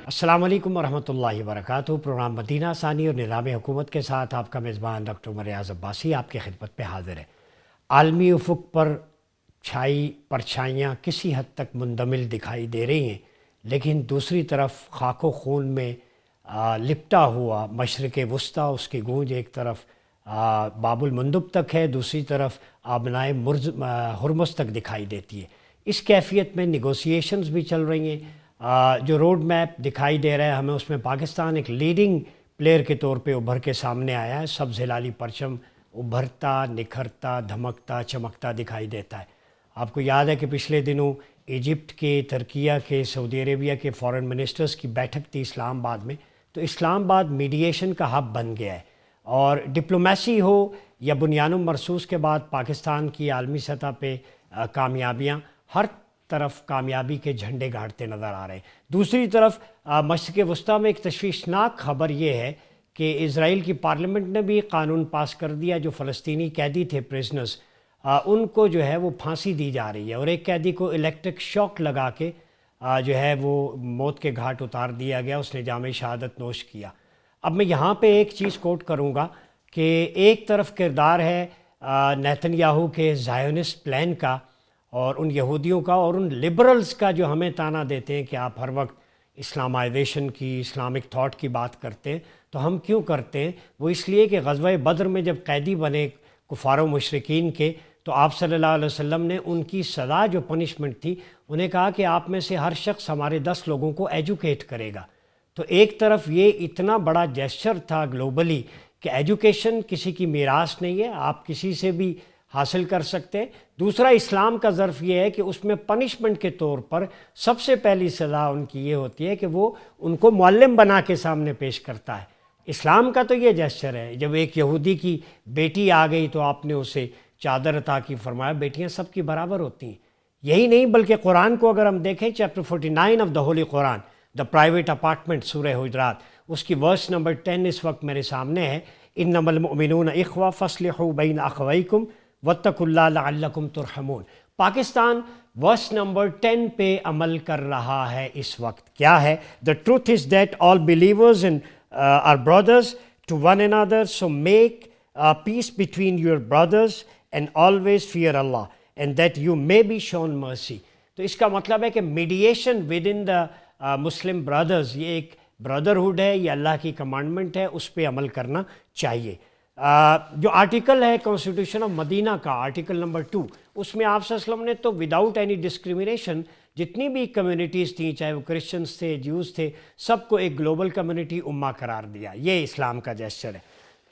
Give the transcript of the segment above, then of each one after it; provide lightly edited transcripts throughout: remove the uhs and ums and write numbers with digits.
السلام علیکم ورحمۃ اللہ وبرکاتہ۔ پروگرام مدینہ ثانی اور نظام حکومت کے ساتھ آپ کا میزبان ڈاکٹر عمر ریاض عباسی آپ کی خدمت میں حاضر ہے۔ عالمی افق پر چھائی پرچھائیاں کسی حد تک مندمل دکھائی دے رہی ہیں، لیکن دوسری طرف خاک و خون میں لپٹا ہوا مشرق وسطیٰ، اس کی گونج ایک طرف باب المندب تک ہے، دوسری طرف آبنائے ہرمز تک دکھائی دیتی ہے۔ اس کیفیت میں نیگوسیشنز بھی چل رہی ہیں۔ جو روڈ میپ دکھائی دے رہا ہے ہمیں، اس میں پاکستان ایک لیڈنگ پلیئر کے طور پہ ابھر کے سامنے آیا ہے۔ سبز ہلالی پرچم ابھرتا نکھرتا دھمکتا چمکتا دکھائی دیتا ہے۔ آپ کو یاد ہے کہ پچھلے دنوں ایجپٹ کے، ترکیہ کے، سعودی عربیہ کے فارن منسٹرز کی بیٹھک تھی اسلام آباد میں، تو اسلام آباد میڈیشن کا ہب بن گیا ہے، اور ڈپلومیسی ہو یا بنیان مرصوص کے بعد پاکستان کی عالمی سطح پہ کامیابیاں، ہر طرف کامیابی کے جھنڈے گاڑتے نظر آ رہے ہیں۔ دوسری طرف مشرق وسطیٰ میں ایک تشویشناک خبر یہ ہے کہ اسرائیل کی پارلیمنٹ نے بھی قانون پاس کر دیا، جو فلسطینی قیدی تھے پریزنرز، ان کو جو ہے وہ پھانسی دی جا رہی ہے، اور ایک قیدی کو الیکٹرک شاک لگا کے جو ہے وہ موت کے گھاٹ اتار دیا گیا، اس نے جام شہادت نوش کیا۔ اب میں یہاں پہ ایک چیز کوٹ کروں گا کہ ایک طرف کردار ہے نیتن یاہو کے زائونسٹ پلان کا، اور ان یہودیوں کا، اور ان لبرلز کا جو ہمیں طعنہ دیتے ہیں کہ آپ ہر وقت اسلامائزیشن کی، اسلامک تھاٹ کی بات کرتے ہیں۔ تو ہم کیوں کرتے ہیں؟ وہ اس لیے کہ غزوہ بدر میں جب قیدی بنے کفار و مشرکین کے، تو آپ صلی اللہ علیہ وسلم نے ان کی سزا جو پنشمنٹ تھی، انہیں کہا کہ آپ میں سے ہر شخص ہمارے 10 لوگوں کو ایجوکیٹ کرے گا۔ تو ایک طرف یہ اتنا بڑا جیسچر تھا گلوبلی کہ ایجوکیشن کسی کی میراث نہیں ہے، آپ کسی سے بھی حاصل کر سکتے ہیں۔ دوسرا اسلام کا ظرف یہ ہے کہ اس میں پنشمنٹ کے طور پر سب سے پہلی سزا ان کی یہ ہوتی ہے کہ وہ ان کو معلم بنا کے سامنے پیش کرتا ہے۔ اسلام کا تو یہ جیسچر ہے۔ جب ایک یہودی کی بیٹی آ گئی تو آپ نے اسے چادر عطا کی، فرمایا بیٹیاں سب کی برابر ہوتی ہیں۔ یہی نہیں بلکہ قرآن کو اگر ہم دیکھیں، chapter 49 of the holy Quran, the private apartment, سورہ حجرات، اس کی ورس نمبر 10 اس وقت میرے سامنے ہے۔ انما المؤمنون اخوہ فاصلحوا بین اخویکم واتقوا اللہ لعلکم ترحمون۔ پاکستان ورس نمبر 10 پہ عمل کر رہا ہے اس وقت۔ کیا ہے؟ The truth is that all believers are brothers to one another, so make peace between your brothers and always fear Allah, and that you may be shown mercy۔ تو اس کا مطلب ہے کہ mediation within the Muslim brothers, یہ ایک brotherhood ہے، یہ اللہ کی کمانڈمنٹ ہے، اس پہ عمل کرنا چاہیے۔ جو آرٹیکل ہے کانسٹیٹیوشن آف مدینہ کا، آرٹیکل نمبر 2، اس میں آپ صلی اللہ علیہ وسلم نے تو وداؤٹ اینی ڈسکریمنیشن جتنی بھی کمیونٹیز تھیں، چاہے وہ کرسچنس تھے، جیوز تھے، سب کو ایک گلوبل کمیونٹی امہ قرار دیا۔ یہ اسلام کا جیسچر ہے۔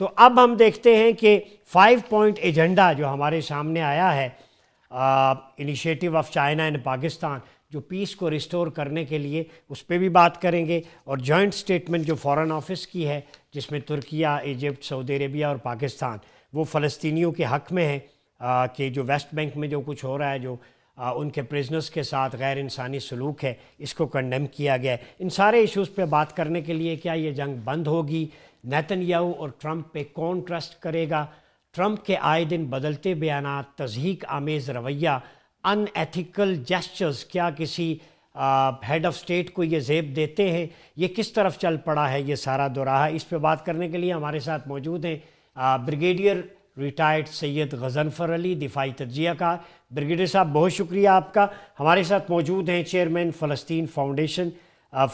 تو اب ہم دیکھتے ہیں کہ 5 پوائنٹ ایجنڈا جو ہمارے سامنے آیا ہے، initiative of China and Pakistan, جو پیس کو ریسٹور کرنے کے لیے، اس پہ بھی بات کریں گے، اور جوائنٹ سٹیٹمنٹ جو فارن آفس کی ہے، جس میں ترکیہ، ایجپٹ، سعودی عربیہ اور پاکستان، وہ فلسطینیوں کے حق میں ہیں کہ جو ویسٹ بینک میں جو کچھ ہو رہا ہے، جو ان کے پریزنرز کے ساتھ غیر انسانی سلوک ہے، اس کو کنڈیم کیا گیا ہے۔ ان سارے ایشوز پہ بات کرنے کے لیے کیا یہ جنگ بند ہوگی؟ نیتن یاہو اور ٹرمپ پہ کون ٹرسٹ کرے گا؟ ٹرمپ کے آئے دن بدلتے بیانات، تضحیک آمیز رویہ، ان ایتھیکل جیسچرز، کیا کسی ہیڈ آف اسٹیٹ کو یہ زیب دیتے ہیں؟ یہ کس طرف چل پڑا ہے یہ سارا دوراہا؟ اس پہ بات کرنے کے لیے ہمارے ساتھ موجود ہیں بریگیڈیئر ریٹائرڈ سید غضنفر علی، دفاعی تجزیہ کار۔ بریگیڈیئر صاحب بہت شکریہ آپ کا۔ ہمارے ساتھ موجود ہیں چیئرمین فلسطین فاؤنڈیشن،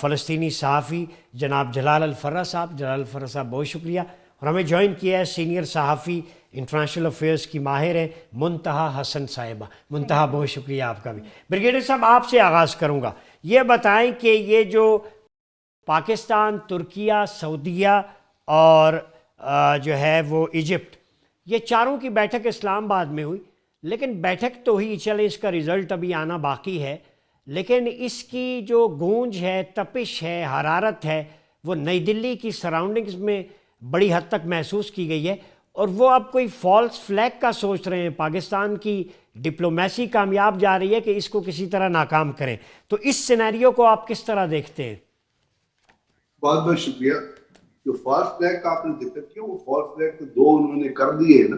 فلسطینی صحافی جناب جلال الفرہ صاحب۔ جلال الفرہ صاحب بہت شکریہ۔ اور ہمیں جوائن کیا ہے سینئر صحافی، انٹرنیشنل افیئرس کی ماہر ہے منتہا حسن صاحبہ۔ منتہا بہت شکریہ آپ کا بھی۔ بریگیڈیئر صاحب آپ سے آغاز کروں گا، یہ بتائیں کہ یہ جو پاکستان، ترکیہ، سعودیہ اور جو ہے وہ ایجپٹ، یہ چاروں کی بیٹھک اسلام آباد میں ہوئی، لیکن بیٹھک تو ہوئی، چلے اس کا رزلٹ ابھی آنا باقی ہے، لیکن اس کی جو گونج ہے، تپش ہے، حرارت ہے، وہ نئی دلی کی سراؤنڈنگز میں بڑی حد تک محسوس کی گئی ہے، اور وہ اب کوئی فالس فلیگ کا سوچ رہے ہیں۔ پاکستان کی ڈپلومیسی کامیاب جا رہی ہے کہ اس کو کسی طرح ناکام کریں۔ تو اس سینیریو کو آپ کس طرح دیکھتے ہیں؟ بہت بہت شکریہ۔ جو فالس فلیگ کا آپ نے ذکر کیا، وہ فالس فلیگ تو 2 انہوں نے کر دیے نا۔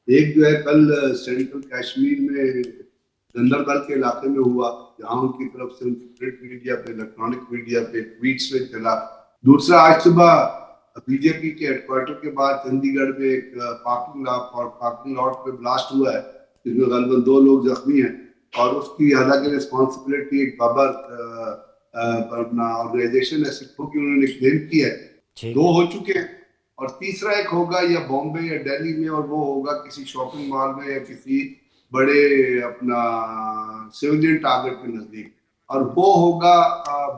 ایک جو ہے کل سینٹرل کشمیر میں گندربل کے علاقے میں ہوا جہاں ان کی طرف سے ان کی پرنٹ میڈیا پہ الیکٹرانک میڈیا پہ ٹویٹس میں چلا. دوسرا آج صبح بی جے پی کے ہیڈ کوارٹر کے بعد چندی گڑھ میں ایک پارکنگ لاٹ پہ بلاسٹ ہوا ہے جس میں غالباً 2 لوگ زخمی ہیں اور اس کی حالانکہ رسپانسبلٹی ایک بابر اپنا آرگنائزیشن ہے سکھوں کی انہوں نے کلیم کی ہے. 2 ہو چکے ہیں اور تیسرا ایک ہوگا یا بامبے یا دہلی میں اور وہ ہوگا کسی شاپنگ مال میں یا کسی بڑے اپنا سویلین ٹارگٹ کے نزدیک اور وہ ہوگا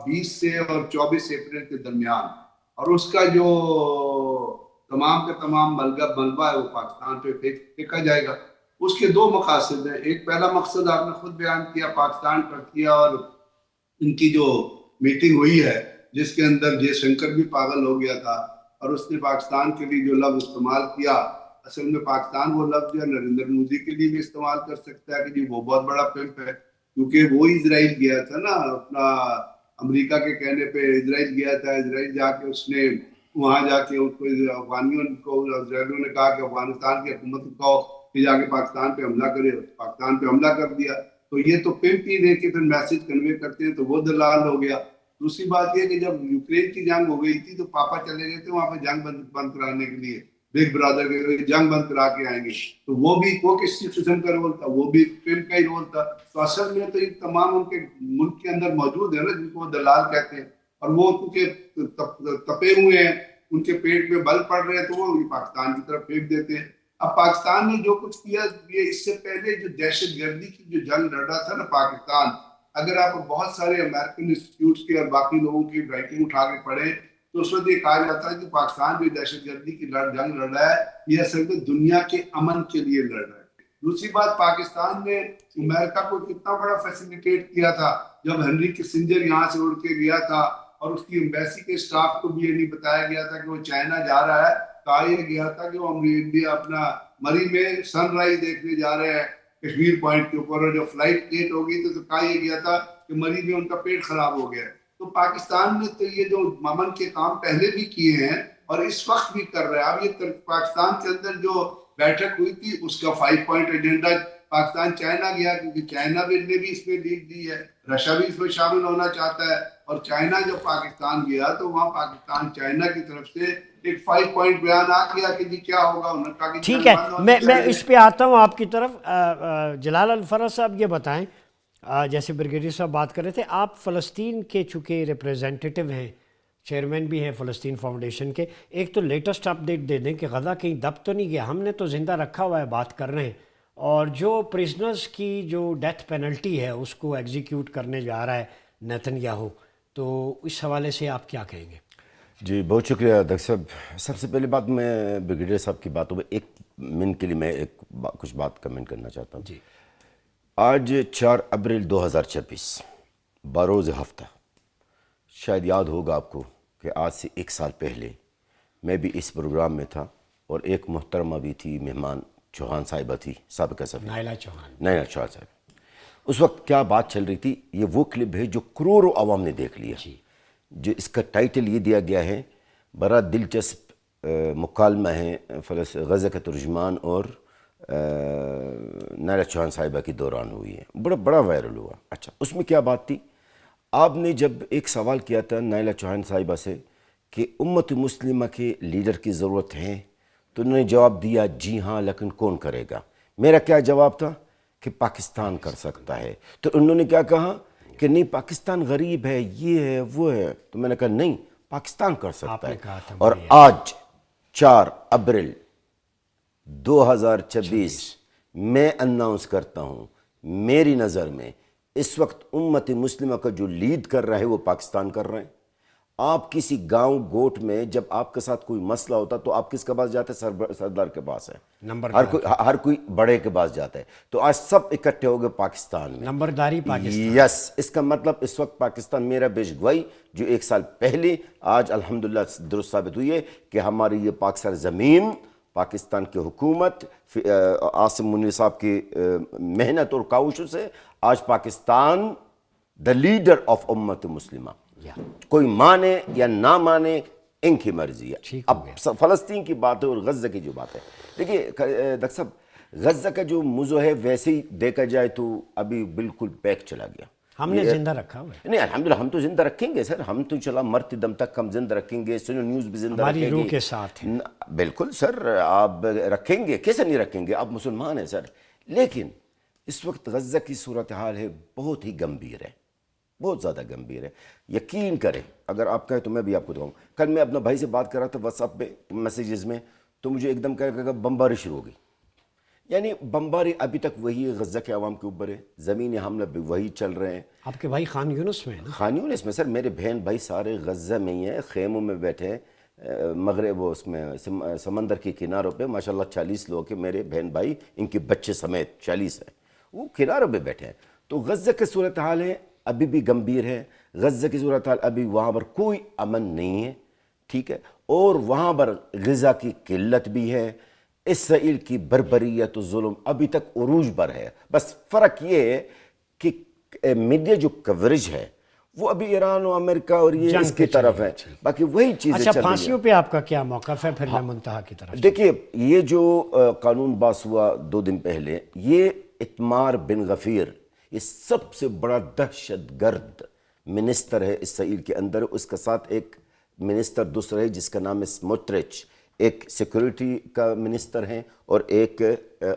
20 سے اور 24 اپریل کے درمیان. اور اس کا جو تمام کا تمام ملبہ ہے وہ پاکستان پہ پھینکا جائے گا. اس کے 2 مقاصد ہیں. ایک پہلا مقصد آپ نے خود بیان کیا پاکستان پر کیا اور ان کی جو میٹنگ ہوئی ہے جس کے اندر جے شنکر بھی پاگل ہو گیا تھا اور اس نے پاکستان کے لیے جو لفظ استعمال کیا اصل میں پاکستان وہ لفظ جو نریندر مودی کے لیے بھی استعمال کر سکتا ہے کہ جی وہ بہت بڑا پمپ ہے کیونکہ وہ اسرائیل گیا تھا نا اپنا امریکہ کے کہنے پہ اسرائیل گیا تھا. اسرائیل جا کے اس نے وہاں جا کے اس کو افغانیوں کو اسرائیلیوں نے کہا کہ افغانستان کی حکومت کو کہو کہ جا کے پاکستان پہ حملہ کرے. پاکستان پہ حملہ کر دیا تو یہ تو پمپ ہی دے کے پھر میسج کنوے کرتے ہیں تو وہ دلال ہو گیا. دوسری بات یہ کہ جب یوکرین کی جنگ ہو گئی تھی تو پاپا چلے گئے تھے وہاں پہ جنگ بند کرانے کے لیے بگ برادر کے جنگ بند کرا کے آئیں گے تو وہ بھی وہ کس قسم کا رول تھا وہ بھی پمپ کا ہی رول تھا. تو اصل میں تو یہ تمام ان کے ملک کے اندر موجود ہے نا جن کو وہ دلال کہتے ہیں اور وہ کیونکہ تپے ہوئے ہیں ان کے پیٹ میں بل پڑ رہے ہیں تو وہ پاکستان کی طرف پھینک دیتے ہیں. اب پاکستان نے جو کچھ کیا یہ اس سے پہلے جو دہشت گردی کی جو جنگ لڑ رہا تھا نا پاکستان اگر آپ بہت سارے امریکن انسٹیٹیوٹس کے اور باقی لوگوں کی رائٹنگ اٹھا کے پڑھیں تو اس وقت یہ کہا جاتا ہے کہ پاکستان جو دہشت گردی کی جنگ لڑ رہا ہے یہ اصل میں دنیا کے امن کے لیے لڑ رہا ہے. دوسری بات پاکستان نے امریکہ کو کتنا بڑا فیسیلیٹیٹ کیا تھا جب ہنری کسنجر یہاں سے اڑ کے گیا تھا اور اس کی ایمبیسی کے اسٹاف کو بھی یہ نہیں بتایا گیا تھا کہ وہ چائنا جا رہا ہے. کہا یہ گیا تھا کہ وہ انڈیا اپنا مری میں سن رائز دیکھنے جا رہے ہیں کشمیر پوائنٹ کے اوپر اور جب فلائٹ لیٹ ہو گئی تو کہا یہ گیا تھا کہ مری میں ان کا پیٹ خراب ہو گیا. تو پاکستان نے تو یہ جو امن کے کام پہلے بھی کیے ہیں اور اس وقت بھی کر رہے ہیں. اب یہ پاکستان کے اندر جو بیٹھک ہوئی تھی اس کا 5 پوائنٹ ایجنڈا پاکستان چائنا گیا کیونکہ چائنا نے بھی اس میں لیڈ دی ہے رشیا بھی اس میں شامل ہونا چاہتا ہے اور چائنا جب پاکستان گیا تو وہاں پاکستان چائنا کی طرف سے ایک 5 پوائنٹ بیان آ گیا کہ جی کیا ہوگا انہوں نے کہا کہ ٹھیک ہے میں اس پہ آتا ہوں آپ کی طرف. جلال الفرز صاحب یہ بتائیں جیسے بریگیڈیئر صاحب بات کر رہے تھے آپ فلسطین کے چونکہ ریپریزنٹیٹیو ہیں چیئرمین بھی ہیں فلسطین فاؤنڈیشن کے ایک تو لیٹسٹ اپڈیٹ دے دیں کہ غزہ کہیں دب تو نہیں گیا ہم نے تو زندہ رکھا ہوا ہے بات کر رہے ہیں اور جو پرزنرز کی جو ڈیتھ پینلٹی ہے اس کو ایگزیکیوٹ کرنے جا رہا ہے نیتن یاہو تو اس حوالے سے آپ کیا کہیں گے؟ جی بہت شکریہ ڈاکٹر صاحب. سب سے پہلی بات میں بریگیڈیئر صاحب کی باتوں میں ایک منٹ کے لیے میں کچھ بات کمنٹ کرنا چاہتا ہوں. جی آج 4 اپریل 2026 بروز ہفتہ شاید یاد ہوگا آپ کو کہ آج سے 1 سال پہلے میں بھی اس پروگرام میں تھا اور ایک محترمہ بھی تھی مہمان چوہان صاحبہ تھی سابقہ صفی نائلہ چوہان صاحب. اس وقت کیا بات چل رہی تھی یہ وہ کلپ ہے جو کروڑوں عوام نے دیکھ لیا جو اس کا ٹائٹل یہ دیا گیا ہے بڑا دلچسپ مکالمہ ہے غزہ کا ترجمان اور نائلہ چوہان صاحبہ کے دوران ہوئی ہے بڑا وائرل ہوا. اچھا اس میں کیا بات تھی آپ نے جب ایک سوال کیا تھا نائلہ چوہان صاحبہ سے کہ امت مسلمہ کے لیڈر کی ضرورت ہے تو انہوں نے جواب دیا جی ہاں لیکن کون کرے گا. میرا کیا جواب تھا کہ پاکستان کر سکتا ہے. تو انہوں نے کیا کہا کہ نہیں پاکستان غریب ہے یہ ہے وہ ہے. تو میں نے کہا نہیں پاکستان کر سکتا ہے. اور آج 4 اپریل 2026 میں اناؤنس کرتا ہوں میری نظر میں اس وقت امت مسلمہ کا جو لیڈ کر رہا ہے وہ پاکستان کر رہے ہیں. آپ کسی گاؤں گوٹ میں جب آپ کے ساتھ کوئی مسئلہ ہوتا تو آپ کس کے پاس جاتے ہیں سردار کے پاس ہے ہر کوئی بڑے کے پاس جاتا ہے. تو آج سب اکٹھے ہو گئے پاکستان میں نمبرداری پاکستان یس اس کا مطلب اس وقت پاکستان میرا پیش گوئی جو 1 سال پہلے آج الحمدللہ درست ثابت ہوئی ہے کہ ہماری یہ پاک سر زمین پاکستان کی حکومت عاصم منیر صاحب کی محنت اور کاوشوں سے آج پاکستان دا لیڈر آف امت مسلمہ. کوئی مانے یا نہ مانے ان کی مرضی ہے. اب فلسطین کی بات ہے اور غزہ کی جو بات ہے دیکھیے ڈاکٹر صاحب غزہ کا جو موضوع ہے ویسے ہی دیکھا جائے تو ابھی بالکل بیک چلا گیا. ہم نے زندہ رکھا ہوا ہے. نہیں الحمدللہ ہم تو زندہ رکھیں گے سر, ہم تو چلا مرتے دم تک ہم زندہ رکھیں گے, سنو نیوز بھی زندہ رکھیں گے, ہماری روح کے ساتھ ہے. بالکل سر, آپ رکھیں گے, کیسے نہیں رکھیں گے, آپ مسلمان ہیں سر. لیکن اس وقت غزہ کی صورتحال ہے بہت ہی گمبھیر ہے, بہت زیادہ گمبھیر ہے. یقین کریں, اگر آپ کہیں تو میں بھی آپ کو دکھاؤں. کل میں اپنا بھائی سے بات کر رہا تھا واٹس ایپ پہ میسیجز میں, تو مجھے ایک دم کہا کہ بمباری شروع ہو گئی. یعنی بمباری ابھی تک وہی غزہ کے عوام کے اوپر ہے, زمینی حملہ بھی وہی چل رہے ہیں. آپ کے بھائی خان یونس میں ہیں نا؟ خان یونس میں سر, میرے بہن بھائی سارے غزہ میں ہی ہیں, خیموں میں بیٹھے ہیں, مغرب وہ اس میں سمندر کے کناروں پہ. ماشاءاللہ 40 لوگ ہیں میرے بہن بھائی, ان کے بچے سمیت 40 ہیں, وہ کناروں پہ بیٹھے ہیں. تو غزہ کی صورتحال ہے ابھی بھی گمبھیر ہے. غزہ کی صورتحال ابھی وہاں پر کوئی امن نہیں ہے, ٹھیک ہے, اور وہاں پر غذا کی قلت بھی ہے. اسرائیل کی بربریت و ظلم ابھی تک عروج پر ہے. بس فرق یہ ہے کہ میڈیا جو کوریج ہے وہ ابھی ایران و امریکہ اور یہ اس کی طرف ہے, باقی وہی چیزیں چل اچھا, رہی ہیں. پھانسیوں پہ آپ کا کیا موقف ہے؟ پھر میں منتہا کی طرف. دیکھیے, یہ جو قانون باس ہوا 2 دن پہلے, یہ اتمار بن غفیر, یہ سب سے بڑا دہشت گرد منسٹر ہے اسرائیل کے اندر. اس کے ساتھ ایک منسٹر دوسرا ہے جس کا نام ہے سموٹرچ, ایک سیکورٹی کا منسٹر ہے اور ایک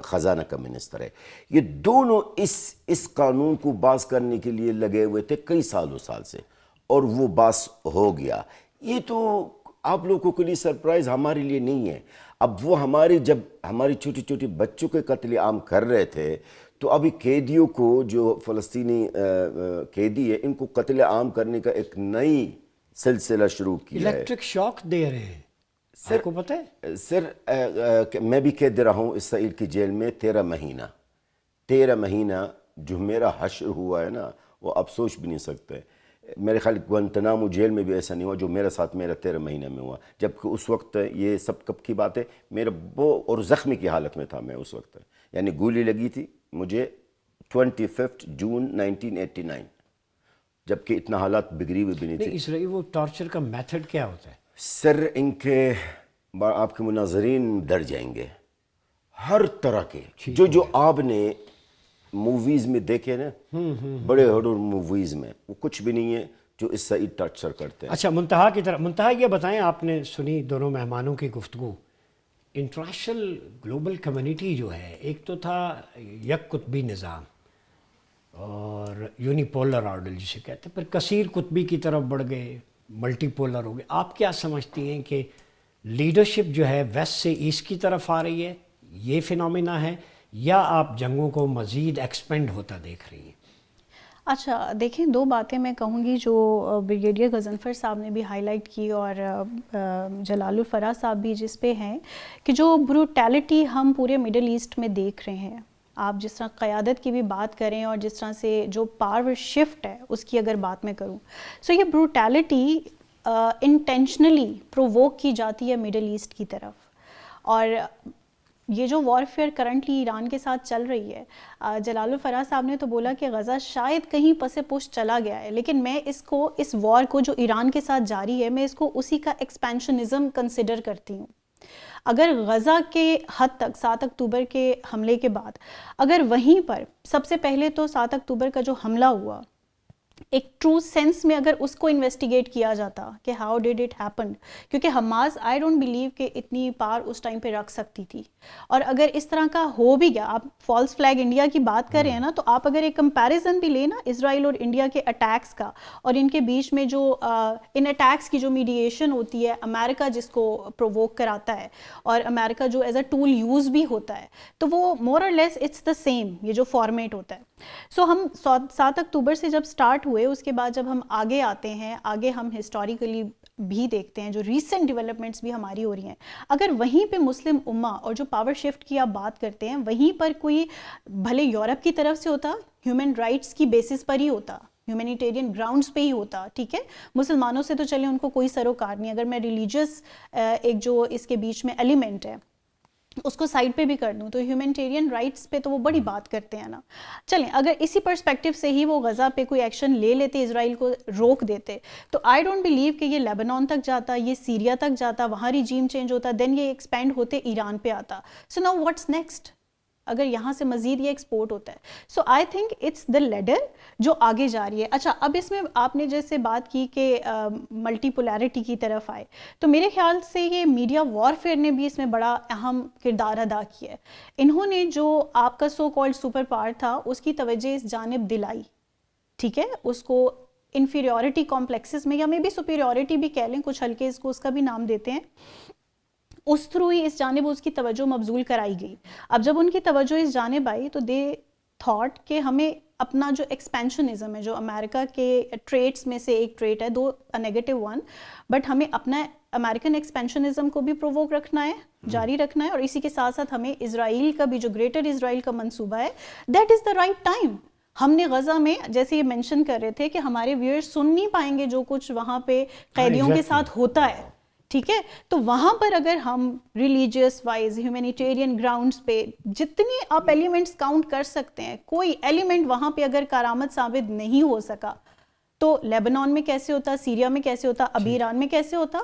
خزانہ کا منسٹر ہے. یہ دونوں اس قانون کو باس کرنے کے لیے لگے ہوئے تھے کئی سال سے, اور وہ باس ہو گیا. یہ تو آپ لوگوں کے لیے سرپرائز, ہمارے لیے نہیں ہے. اب وہ جب ہماری چھوٹی چھوٹی بچوں کے قتل عام کر رہے تھے, تو ابھی قیدیوں کو, جو فلسطینی قیدی ہے, ان کو قتل عام کرنے کا ایک نئی سلسلہ شروع کیا ہے. الیکٹرک شاک دے رہے ہیں, آپ کو پتہ ہے سر. میں بھی قید رہا ہوں اسرائیل کی جیل میں 13 مہینہ جو میرا حشر ہوا ہے نا, وہ آپ سوچ بھی نہیں سکتے. میرے خیال گوانتنامو جیل میں بھی ایسا نہیں ہوا جو میرے ساتھ میرا 13 مہینہ میں ہوا, جبکہ اس وقت یہ سب کب کی بات ہے, میرا اور زخمی کی حالت میں تھا میں اس وقت. یعنی گولی لگی تھی مجھے 25 جون 1989, جبکہ اتنا حالات بگڑی ہوئی بھی نہیں تھی. اسرائیل وہ ٹارچر کا میتھڈ کیا ہوتا ہے؟ سر, ان کے آپ کے مناظرین ڈر جائیں گے, ہر طرح کے جو آپ نے موویز میں دیکھے نا, بڑے ہارر موویز میں, وہ کچھ بھی نہیں ہے جو اسرائیل ٹارچر کرتے ہیں. اچھا, منتہا کی طرف. منتہا یہ بتائیں, آپ نے سنی دونوں مہمانوں کی گفتگو, انٹرنیشنل گلوبل کمیونٹی جو ہے, ایک تو تھا یک قطبی نظام اور یونی پولر آرڈر جسے کہتے ہیں, پھر کثیر قطبی کی طرف بڑھ گئے, ملٹی پولر ہو گئے. آپ کیا سمجھتی ہیں کہ لیڈرشپ جو ہے ویسٹ سے ایسٹ کی طرف آ رہی ہے, یہ فینومینا ہے, یا آپ جنگوں کو مزید ایکسپینڈ ہوتا دیکھ رہی ہیں؟ اچھا دیکھیں, 2 باتیں میں کہوں گی جو بریگیڈیئر غضنفر صاحب نے بھی ہائی لائٹ کی اور جلال الفراح صاحب بھی جس پہ ہیں, کہ جو بروٹیلٹی ہم پورے مڈل ایسٹ میں دیکھ رہے ہیں. آپ جس طرح قیادت کی بھی بات کریں اور جس طرح سے جو پاور شفٹ ہے اس کی اگر بات میں کروں, سو یہ بروٹیلٹی انٹینشنلی پرووک کی جاتی ہے مڈل ایسٹ کی طرف. اور یہ جو وارفیئر کرنٹلی ایران کے ساتھ چل رہی ہے, جلال الفراح صاحب نے تو بولا کہ غزہ شاید کہیں پس پش چلا گیا ہے, لیکن میں اس وار کو جو ایران کے ساتھ جاری ہے, میں اس کو اسی کا ایکسپینشنزم کنسیڈر کرتی ہوں. اگر غزہ کے حد تک 7 اکتوبر کے حملے کے بعد, اگر وہیں پر سب سے پہلے تو 7 اکتوبر کا جو حملہ ہوا, ایک ٹرو سینس میں اگر اس کو انویسٹیگیٹ کیا جاتا کہ ہاؤ ڈیڈ اٹ ہیپن, کیونکہ حماس آئی ڈونٹ بلیو کہ اتنی پار اس ٹائم پہ رکھ سکتی تھی. اور اگر اس طرح کا ہو بھی گیا, آپ فالس فلیگ انڈیا کی بات کر رہے ہیں نا, تو آپ اگر ایک کمپیریزن بھی لیں نا اسرائیل اور انڈیا کے اٹیکس کا, اور ان کے بیچ میں جو ان اٹیکس کی جو میڈیشن ہوتی ہے, امریکہ جس کو پرووک کراتا ہے اور امریکہ جو ایز اے ٹول یوز بھی ہوتا ہے, تو وہ مور اور لیس اٹس دا سیم, یہ جو فارمیٹ ہوتا ہے. سو ہم 7 اکتوبر سے جب سٹارٹ ہوئے, اس کے بعد جب ہم آگے آتے ہیں, آگے ہم ہسٹوریکلی بھی دیکھتے ہیں جو ریسنٹ ڈیولپمنٹس بھی ہماری ہو رہی ہیں, اگر وہیں پہ مسلم امہ اور جو پاور شفٹ کی آپ بات کرتے ہیں, وہیں پر کوئی بھلے یورپ کی طرف سے ہوتا, ہیومن رائٹس کی بیسس پر ہی ہوتا, ہیومینیٹیرین گراؤنڈز پہ ہی ہوتا, ٹھیک ہے, مسلمانوں سے تو چلیں ان کو کوئی سروکار نہیں. اگر میں ریلیجیس ایک جو اس کے بیچ میں ایلیمنٹ ہے اس کو سائڈ پہ بھی کر دوں, تو ہیومینٹیرین رائٹس پہ تو وہ بڑی بات کرتے ہیں نا. چلیں اگر اسی پرسپیکٹیو سے ہی وہ غزہ پہ کوئی ایکشن لے لیتے, اسرائیل کو روک دیتے, تو آئی ڈونٹ بلیو کہ یہ لیبنان تک جاتا, یہ سیریا تک جاتا, وہاں ریجیم چینج ہوتا, دین یہ ایکسپینڈ ہوتے ایران پہ آتا. So now what's next? اگر یہاں سے مزید یہ ایکسپورٹ ہوتا ہے. So I think it's the leader جو آگے جا رہی ہے. اچھا اب اس میں آپ نے جیسے بات کی کہ ملٹی پولیرٹی کی طرف آئے, تو میرے خیال سے یہ میڈیا وارفیئر نے بھی اس میں بڑا اہم کردار ادا کیا ہے. انہوں نے جو آپ کا سو کالڈ سپر پاور تھا اس کی توجہ اس جانب دلائی, ٹھیک ہے, اس کو انفیریورٹی کمپلیکسز میں یا مے بی سپیریورٹی بھی کہہ لیں, کچھ ہلکے اس کو اس کا بھی نام دیتے ہیں, اس تھرو ہی اس جانب اس کی توجہ مبذول کرائی گئی. اب جب ان کی توجہ اس جانب آئی تو دے تھاٹ کہ ہمیں اپنا جو ایکسپینشنزم ہے, جو امریکہ کے ٹریٹس میں سے ایک ٹریٹ ہے, دو نیگیٹو ون, بٹ ہمیں اپنا امریکن ایکسپینشنزم کو بھی پرووک رکھنا ہے, جاری رکھنا ہے, اور اسی کے ساتھ ساتھ ہمیں اسرائیل کا بھی جو گریٹر اسرائیل کا منصوبہ ہے, that is the right time. ہم نے غزہ میں جیسے یہ مینشن کر رہے تھے کہ ہمارے ویئرز سن نہیں پائیں گے جو کچھ وہاں پہ قیدیوں کے ساتھ ہوتا ہے, ٹھیک ہے, تو وہاں پر اگر ہم ریلیجیس وائز ہیومینیٹیرین گراؤنڈز پہ جتنے آپ ایلیمنٹس کاؤنٹ کر سکتے ہیں, کوئی ایلیمنٹ وہاں پہ اگر کارآمد ثابت نہیں ہو سکا تو لیبنان میں کیسے ہوتا, سیریا میں کیسے ہوتا, ابھی ایران میں کیسے ہوتا,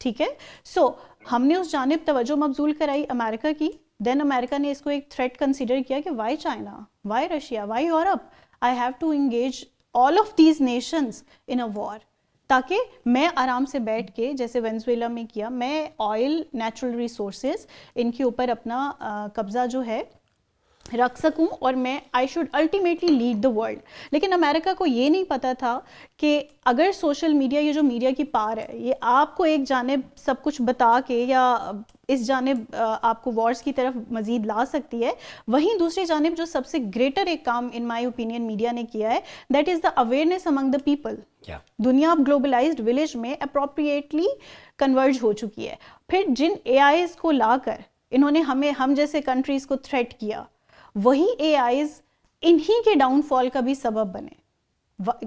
ٹھیک ہے. سو ہم نے اس جانب توجہ مبذول کرائی امریکہ کی. دین امریکہ نے اس کو ایک تھریٹ کنسیڈر کیا کہ why China, why Russia, why Europe, I have to engage all of these nations in a war, تاکہ میں آرام سے بیٹھ کے جیسے وینزویلا میں کیا, میں آئل, نیچرل ریسورسز ان کے اوپر اپنا قبضہ جو ہے رکھ سکوں, اور میں I should ultimately lead the world. لیکن امریکہ کو یہ نہیں پتا تھا کہ اگر سوشل میڈیا, یہ جو میڈیا کی پار ہے, یہ آپ کو ایک جانب سب کچھ بتا کے یا اس جانب آپ کو وارز کی طرف مزید لا سکتی ہے, وہیں دوسری جانب جو سب سے گریٹر ایک کام ان مائی اوپینین میڈیا نے کیا ہے, that is the awareness Umang the people. دنیا اب گلوبلائزڈ ولیج میں اپروپریٹلی کنورج ہو چکی ہے. پھر جن اے آئیز کو لا کر انہوں نے ہم جیسے کنٹریز کو تھریٹ کیا, وہی اے آئیز انہی کے ڈاؤن فال کا بھی سبب بنے.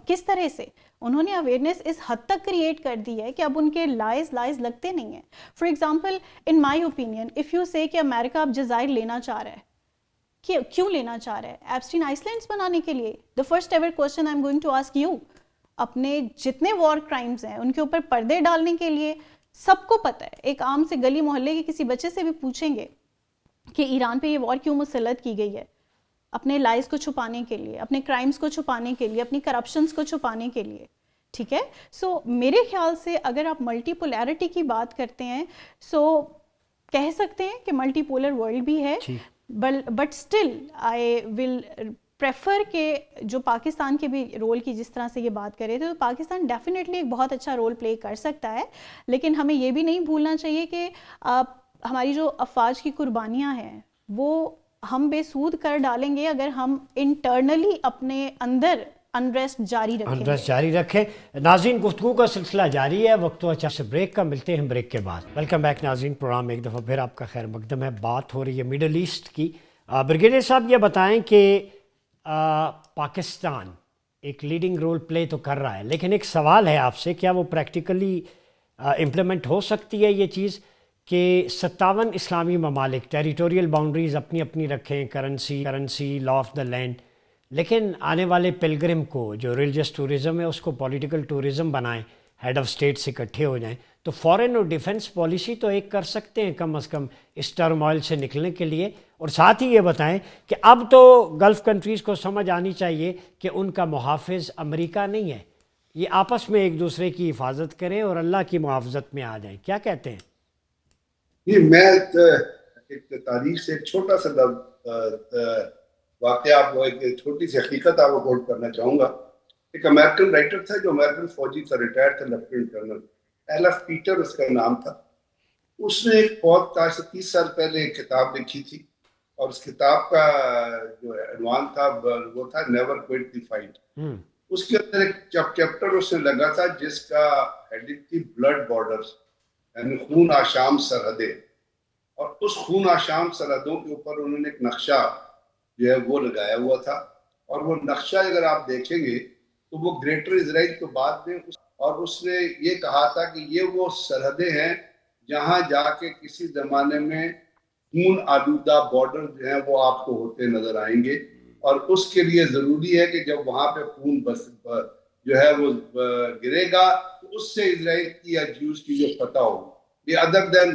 کس طرح سے انہوں نے اویئرنیس اس حد تک کریٹ کر دی ہے کہ اب ان کے لائز لگتے نہیں ہیں. For example in my opinion if you سے کہ امریکہ اب جزائر لینا چاہ رہا ہے, کیوں لینا چاہ رہا ہے؟ ایپسٹین آئس لینڈس بنانے کے لیے. The first ever question I am going to ask you, اپنے جتنے وار کرائمز ہیں ان کے اوپر پردے ڈالنے کے لیے. سب کو پتہ ہے, ایک عام سے گلی محلے کے کسی بچے سے بھی پوچھیں گے کہ ایران پہ یہ وار کیوں مسلط کی گئی ہے, اپنے لائز کو چھپانے کے لیے, اپنے کرائمز کو چھپانے کے لیے, اپنی کرپشنز کو چھپانے کے لیے, ٹھیک ہے. سو میرے خیال سے اگر آپ ملٹی پولیرٹی کی بات کرتے ہیں, سو کہہ سکتے ہیں کہ ملٹی پولر ورلڈ بھی ہے, but still I will prefer کہ جو پاکستان کے بھی رول کی جس طرح سے یہ بات کرے تھے, تو پاکستان ڈیفینیٹلی ایک بہت اچھا رول پلے کر سکتا ہے, لیکن ہمیں یہ بھی نہیں بھولنا چاہیے کہ ہماری جو افواج کی قربانیاں ہیں وہ ہم بے سود کر ڈالیں گے اگر ہم انٹرنلی اپنے اندر انریسٹ جاری رکھیں. ناظرین, گفتگو کا سلسلہ جاری ہے, وقت تو اچھا سے بریک کا, ملتے ہیں بریک کے بعد. ویلکم بیک ناظرین, پروگرام ایک دفعہ پھر آپ کا خیر مقدم ہے. بات ہو رہی ہے میڈل ایسٹ کی. بریگیڈیئر صاحب یہ بتائیں کہ پاکستان ایک لیڈنگ رول پلے تو کر رہا ہے, لیکن ایک سوال ہے آپ سے, کیا وہ پریکٹیکلی امپلیمنٹ ہو سکتی ہے یہ چیز کہ 57 اسلامی ممالک ٹیریٹوریل باؤنڈریز اپنی اپنی رکھیں, currency law of the land, لیکن آنے والے پلگرم کو جو ریلیجس ٹورزم ہے اس کو پولیٹیکل ٹورزم بنائیں, ہیڈ آف اسٹیٹس اکٹھے ہو جائیں, تو فارن اور ڈیفنس پالیسی تو ایک کر سکتے ہیں کم از کم اس ٹرموائل سے نکلنے کے لیے. اور ساتھ ہی یہ بتائیں کہ اب تو گلف کنٹریز کو سمجھ آنی چاہیے کہ ان کا محافظ امریکہ نہیں ہے, یہ آپس میں ایک دوسرے کی حفاظت کریں اور اللہ کی محافظت میں آ جائیں. کیا کہتے ہیں؟ میں ایک تاریخ سے ایک چھوٹا سا واقعہ آپ کو, ایک چھوٹی سی حقیقت آپ کو کوٹ کرنا چاہوں گا. ایک امریکن رائٹر تھا جو امریکن فوجی تھا, ریٹائر تھا, lieutenant colonel L F Peter اس کا نام تھا. اس نے ایک بہت 30 سال پہلے ایک کتاب لکھی تھی, اور اس کتاب کا جو عنوان تھا وہ تھا نیور کوئٹ دی فائٹ. اس کے اندر ایک چیپٹر اس نے لگا تھا جس کا ہیڈنگ تھی بلڈ بارڈرز, یعنی خون آشام سرحدیں. اور اس خون آشام سرحدوں کے اوپر انہوں نے ایک نقشہ جو ہے وہ لگایا ہوا تھا, اور وہ نقشہ اگر آپ دیکھیں گے تو وہ گریٹر اسرائیل کے بعد میں, اور اس نے یہ کہا تھا کہ یہ وہ سرحدیں ہیں جہاں جا کے کسی زمانے میں خون آلودہ بارڈر جو ہیں وہ آپ کو ہوتے نظر آئیں گے, اور اس کے لیے ضروری ہے کہ جب وہاں پہ خون جو ہے وہ گرے گا تو اس سے اسرائیل کی یا جیوز کی جو فتح ہوگی. یہ ادر دین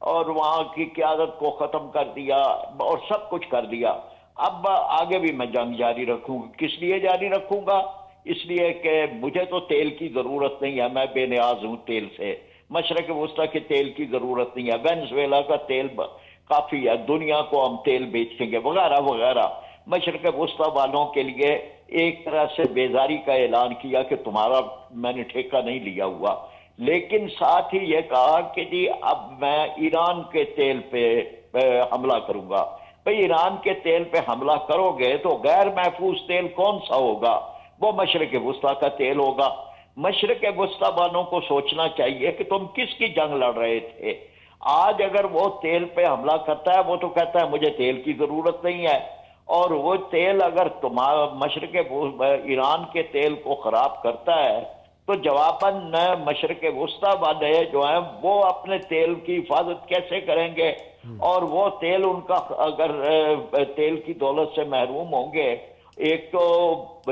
اور وہاں کی قیادت کو ختم کر دیا اور سب کچھ کر دیا. اب آگے بھی میں جنگ جاری رکھوں گا. کس لیے جاری رکھوں گا؟ اس لیے کہ مجھے تو تیل کی ضرورت نہیں ہے, میں بے نیاز ہوں تیل سے. مشرق وسطیٰ کے تیل کی ضرورت نہیں ہے, وینزویلا کا تیل کافی ہے, دنیا کو ہم تیل بیچیں گے وغیرہ وغیرہ. مشرق وسطیٰ والوں کے لیے ایک طرح سے بیزاری کا اعلان کیا کہ تمہارا میں نے ٹھیکہ نہیں لیا ہوا, لیکن ساتھ ہی یہ کہا کہ جی اب میں ایران کے تیل پہ حملہ کروں گا. بھئی ایران کے تیل پہ حملہ کرو گے تو غیر محفوظ تیل کون سا ہوگا؟ وہ مشرق وسطیٰ کا تیل ہوگا. مشرق وسطیٰ والوں کو سوچنا چاہیے کہ تم کس کی جنگ لڑ رہے تھے. آج اگر وہ تیل پہ حملہ کرتا ہے, وہ تو کہتا ہے مجھے تیل کی ضرورت نہیں ہے, اور وہ تیل اگر تمہارا مشرق ایران کے تیل کو خراب کرتا ہے تو جواباً مشرق وسطیٰ والے جو ہیں وہ اپنے تیل کی حفاظت کیسے کریں گے؟ اور وہ تیل ان کا اگر تیل کی دولت سے محروم ہوں گے, ایک تو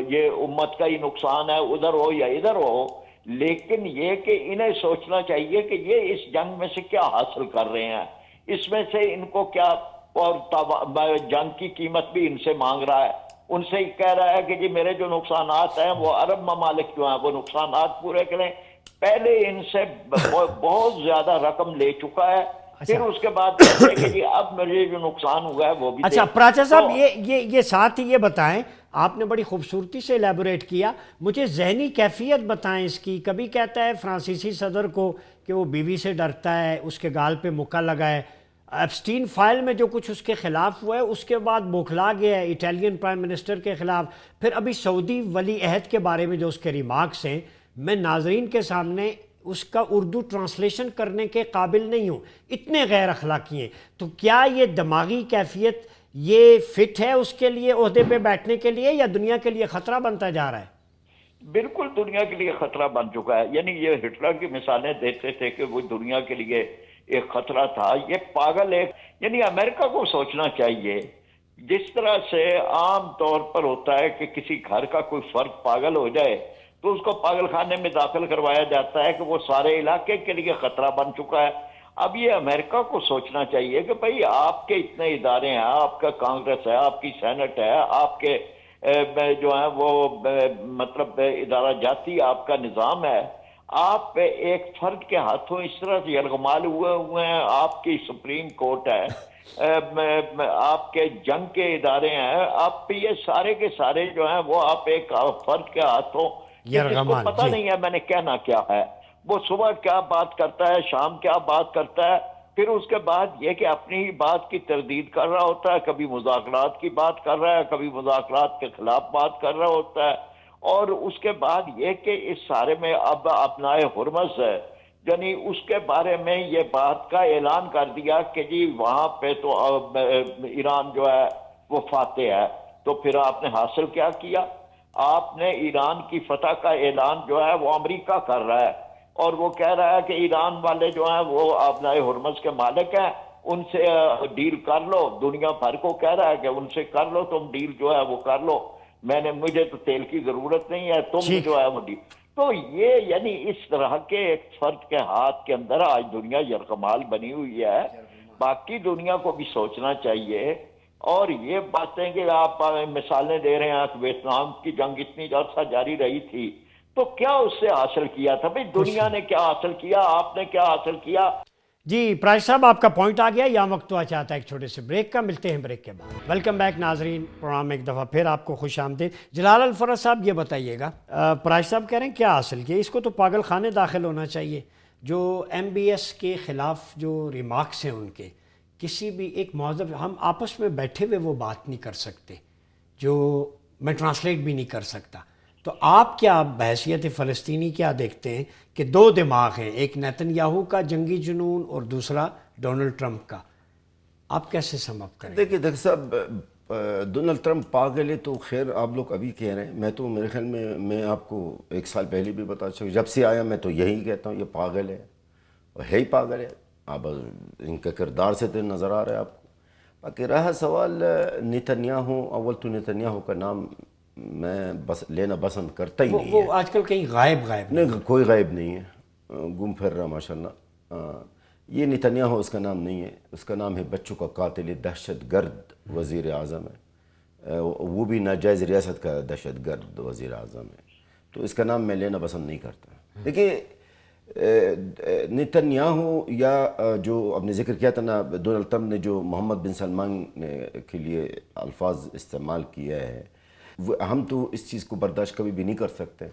یہ امت کا ہی نقصان ہے ادھر ہو یا ادھر ہو, لیکن یہ کہ انہیں سوچنا چاہیے کہ یہ اس جنگ میں سے کیا حاصل کر رہے ہیں, اس میں سے ان کو کیا, اور جنگ کی قیمت بھی ان سے مانگ رہا ہے. ان سے ہی کہہ رہا ہے کہ جی میرے جو نقصانات ہیں وہ عرب ممالک جو ہیں وہ نقصانات پورے کریں. پہلے ان سے بہت زیادہ رقم لے چکا ہے, پھر اس کے بعد کہتے ہیں کہ جی اب مجھے جو نقصان ہوا ہے وہ بھی. اچھا پراچا صاحب, یہ ساتھ ہی یہ بتائیں, آپ نے بڑی خوبصورتی سے ایلیبوریٹ کیا, مجھے ذہنی کیفیت بتائیں اس کی. کبھی کہتا ہے فرانسیسی صدر کو کہ وہ بیوی سے ڈرتا ہے, اس کے گال پہ مکہ لگا ہے. ایپسٹین فائل میں جو کچھ اس کے خلاف ہوا ہے اس کے بعد بوکھلا گیا ہے اٹیلین پرائم منسٹر کے خلاف. پھر ابھی سعودی ولی عہد کے بارے میں جو اس کے ریمارکس ہیں, میں ناظرین کے سامنے اس کا اردو ٹرانسلیشن کرنے کے قابل نہیں ہوں, اتنے غیر اخلاقی ہیں. تو کیا یہ دماغی کیفیت یہ فٹ ہے اس کے لیے عہدے پہ بیٹھنے کے لیے, یا دنیا کے لیے خطرہ بنتا جا رہا ہے؟ بالکل دنیا کے لیے خطرہ بن چکا ہے. یعنی یہ ہٹلر کی مثالیں دیتے تھے کہ وہ دنیا کے لیے ایک خطرہ تھا. یہ پاگل ہے. یعنی امریکہ کو سوچنا چاہیے, جس طرح سے عام طور پر ہوتا ہے کہ کسی گھر کا کوئی فرد پاگل ہو جائے تو اس کو پاگل خانے میں داخل کروایا جاتا ہے کہ وہ سارے علاقے کے لیے خطرہ بن چکا ہے. اب یہ امریکہ کو سوچنا چاہیے کہ بھئی آپ کے اتنے ادارے ہیں, آپ کا کانگریس ہے, آپ کی سینٹ ہے, آپ کے جو ہیں وہ مطلب ادارہ جاتی آپ کا نظام ہے, آپ ایک فرد کے ہاتھوں اس طرح سے یرغمال ہوئے ہیں. آپ کی سپریم کورٹ ہے, آپ کے جنگ کے ادارے ہیں, آپ یہ سارے کے سارے جو ہیں وہ آپ ایک فرد کے ہاتھوں, جس کو پتہ نہیں ہے میں نے کہنا کیا ہے, وہ صبح کیا بات کرتا ہے, شام کیا بات کرتا ہے, پھر اس کے بعد یہ کہ اپنی ہی بات کی تردید کر رہا ہوتا ہے, کبھی مذاکرات کی بات کر رہا ہے, کبھی مذاکرات کے خلاف بات کر رہا ہوتا ہے. اور اس کے بعد یہ کہ اس سارے میں اب اپنائے ہرمز ہے, یعنی اس کے بارے میں یہ بات کا اعلان کر دیا کہ جی وہاں پہ تو ایران جو ہے وہ فاتح ہے. تو پھر آپ نے حاصل کیا کیا؟ آپ نے ایران کی فتح کا اعلان جو ہے وہ امریکہ کر رہا ہے, اور وہ کہہ رہا ہے کہ ایران والے جو ہیں وہ اپنائے ہرمز کے مالک ہیں, ان سے ڈیل کر لو. دنیا بھر کو کہہ رہا ہے کہ ان سے کر لو, تم ڈیل جو ہے وہ کر لو, مجھے تو تیل کی ضرورت نہیں ہے, تم جو ہے وہ ڈیل. تو یہ یعنی اس طرح کے ایک فرد کے ہاتھ کے اندر آج دنیا یرغمال بنی ہوئی ہے. باقی دنیا کو بھی سوچنا چاہیے. اور یہ باتیں کہ آپ مثالیں دے رہے ہیں کہ ویتنام کی جنگ اتنی عرصہ جاری رہی تھی, تو کیا اس سے حاصل کیا تھا؟ بھئی دنیا نے کیا حاصل کیا, آپ نے کیا حاصل کیا؟ جی پراج صاحب آپ کا پوائنٹ آ گیا. یہاں وقت تو چاہتا ہے ایک چھوٹے سے بریک کا, ملتے ہیں بریک کے بعد. ویلکم بیک ناظرین, پروگرام میں ایک دفعہ پھر آپ کو خوش آمدید. جلال الفرج صاحب یہ بتائیے گا, پراج صاحب کہہ رہے ہیں کیا حاصل کیا, اس کو تو پاگل خانے داخل ہونا چاہیے. جو ایم بی ایس کے خلاف جو ریمارکس ہیں ان کے, کسی بھی ایک مہذب, ہم آپس میں بیٹھے ہوئے وہ بات نہیں کر سکتے, جو میں ٹرانسلیٹ بھی نہیں کر سکتا. تو آپ کیا بحیثیت فلسطینی کیا دیکھتے ہیں کہ دو دماغ ہیں, ایک نیتن یاہو کا جنگی جنون اور دوسرا ڈونلڈ ٹرمپ کا, آپ کیسے سم اپ کریں؟ دیکھیے ڈاکٹر صاحب, ڈونلڈ ٹرمپ پاگل ہے تو خیر آپ لوگ ابھی کہہ رہے ہیں, میں تو میرے خیال میں آپ کو ایک سال پہلے بھی بتا چکا, جب سے آیا میں تو یہی کہتا ہوں یہ پاگل ہے, اور ہے ہی پاگل ہے. اب ان کے کردار سے تو نظر آ رہا ہے آپ کو. باقی رہا سوال نیتنیاہو, اول تو نیتنیاہو کا نام میں بس لینا پسند کرتا ہی نہیں ہے. وہ آج کل کہیں غائب نہیں, کوئی غائب نہیں ہے, گم پھر رہا ماشاءاللہ. یہ نتنیاہو اس کا نام نہیں ہے، اس کا نام ہے بچوں کا قاتل، دہشت گرد وزیر اعظم ہے، وہ بھی ناجائز ریاست کا دہشت گرد وزیر اعظم ہے، تو اس کا نام میں لینا پسند نہیں کرتا۔ دیکھیے نتنیاہو یا جو آپ نے ذکر کیا تھا نا، ڈونلڈ ٹرمپ نے جو محمد بن سلمان کے لیے الفاظ استعمال کیا ہے، ہم تو اس چیز کو برداشت کبھی بھی نہیں کر سکتے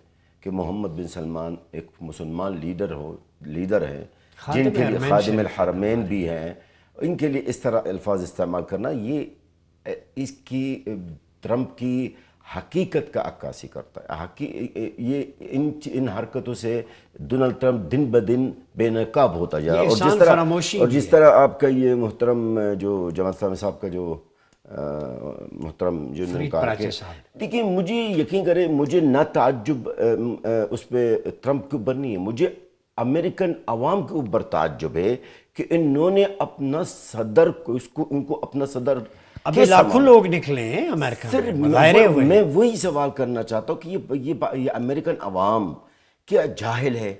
کہ محمد بن سلمان ایک مسلمان لیڈر ہے جن کے لیے خادم الحرمین بھی ہیں، ان کے لیے اس طرح الفاظ استعمال کرنا یہ اس کی ٹرمپ کی حقیقت کا عکاسی کرتا ہے۔ یہ ان حرکتوں سے ڈونلڈ ٹرمپ دن بدن بے نقاب ہوتا جا رہا ہے، اور جس طرح آپ کا یہ محترم جو جماعت اسلامی صاحب کا جو محترم جنہوں نے کہا کہ دیکھیے مجھے یقین کرے، مجھے نہ تعجب اس پہ ٹرمپ کے اوپر نہیں ہے، مجھے امریکن عوام کے اوپر تعجب ہے کہ انہوں نے اپنا صدر کو ان کو اپنا صدر ابھی لاکھوں لوگ نکلے ہیں امریکہ میں، میں وہی سوال کرنا چاہتا ہوں کہ یہ امریکن عوام کیا جاہل ہے،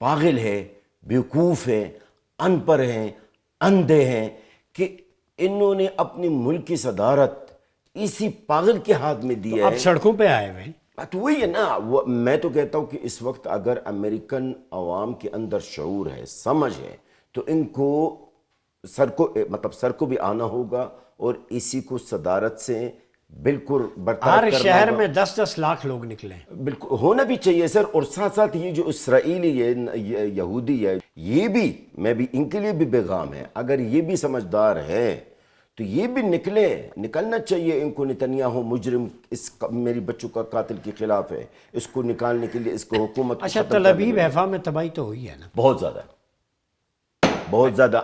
پاگل ہے، بیوقوف ہے، ان پڑھ ہیں، اندھے ہیں کہ انہوں نے اپنی ملک کی صدارت اسی پاگل کے ہاتھ میں دی ہے؟ اب سڑکوں پہ آئے ہوئے تو وہی ہے نا، میں تو کہتا ہوں کہ اس وقت اگر امریکن عوام کے اندر شعور ہے، سمجھ ہے، تو ان کو سر کو بھی آنا ہوگا اور اسی کو صدارت سے بالکل برطرف کرنا ہوگا۔ ہر شہر میں 10-10 لاکھ لوگ نکلے، بالکل ہونا بھی چاہیے سر، اور ساتھ ساتھ یہ جو اسرائیلی ہے، یہودی ہے، یہ بھی میں بھی ان کے لیے بھی پیغام ہے، اگر یہ بھی سمجھدار ہے تو یہ بھی نکلنا چاہیے ان کو۔ نتنیاہو مجرم، اس میری بچوں کا قاتل کے خلاف ہے، اس کو نکالنے کے لیے اس کو حکومت اچھا تل ابیب حیفا میں تباہی تو ہوئی ہے نا، بہت زیادہ۔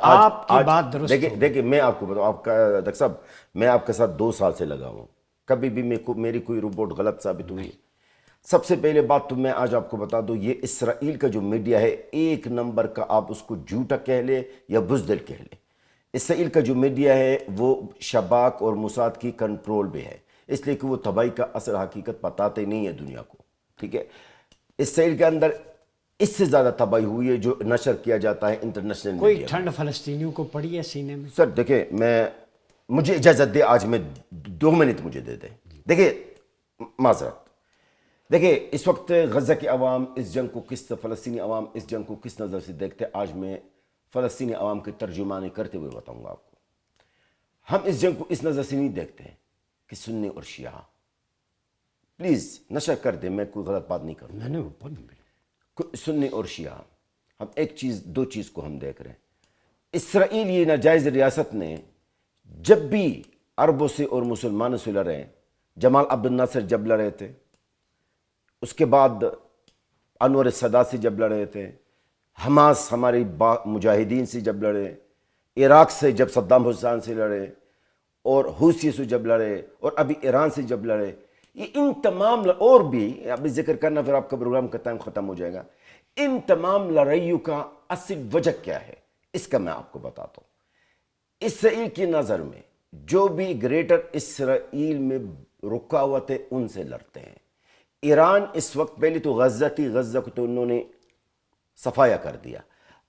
آپ کی بات درست دیکھیں میں آپ کو بتاؤں، آپ کا ڈاکٹر صاحب میں آپ کے ساتھ 2 سال سے لگا ہوں، کبھی بھی میری کوئی رپورٹ غلط ثابت ہوئی ہے؟ سب سے پہلے بات تو میں آج آپ کو بتا دوں، یہ اسرائیل کا جو میڈیا ہے 1 نمبر کا، آپ اس کو جھوٹا کہہ لیں یا بزدل کہہ لیں، اسرائیل کا جو میڈیا ہے وہ شباک اور موساد کی کنٹرول میں ہے، اس لیے کہ وہ تباہی کا اصل حقیقت بتاتے نہیں ہے دنیا کو، ٹھیک ہے؟ اسرائیل کے اندر اس سے زیادہ تباہی ہوئی ہے جو نشر کیا جاتا ہے انٹرنیشنل میڈیا۔ کوئی ٹھنڈ فلسطینیوں کو پڑی ہے سینے میں؟ سر دیکھیں، مجھے اجازت دے، آج میں 2 منٹ مجھے دے دیں۔ دیکھیں معذرت، دیکھیں اس وقت غزہ کے عوام اس جنگ کو فلسطینی عوام اس جنگ کو کس نظر سے دیکھتے ہیں، آج میں فلسطینی عوام کے ترجمانی کرتے ہوئے بتاؤں گا آپ کو۔ ہم اس جنگ کو اس نظر سے نہیں دیکھتے ہیں کہ سنی اور شیعہ، پلیز نشر کر دیں، میں کوئی غلط بات نہیں کروں، سنی اور شیعہ، ہم ایک چیز 2 چیز کو ہم دیکھ رہے ہیں۔ اسرائیل یہ ناجائز ریاست نے جب بھی عربوں سے اور مسلمانوں سے لڑے، جمال عبد الناصر جب لڑے تھے، اس کے بعد انور السادات سے جب لڑے تھے، حماس ہمارے مجاہدین سے جب لڑے، عراق سے جب صدام حسین سے لڑے، اور حوثی سے جب لڑے، اور ابھی ایران سے جب لڑے، یہ ان تمام اور بھی ابھی ذکر کرنا پھر آپ کا پروگرام کا ٹائم ختم ہو جائے گا۔ ان تمام لڑائیوں کا اصل وجہ کیا ہے، اس کا میں آپ کو بتاتا ہوں۔ اسرائیل کی نظر میں جو بھی گریٹر اسرائیل میں رکاوٹ ہے ان سے لڑتے ہیں۔ ایران اس وقت پہلے تو غزہ کو تو انہوں نے صفایا کر دیا،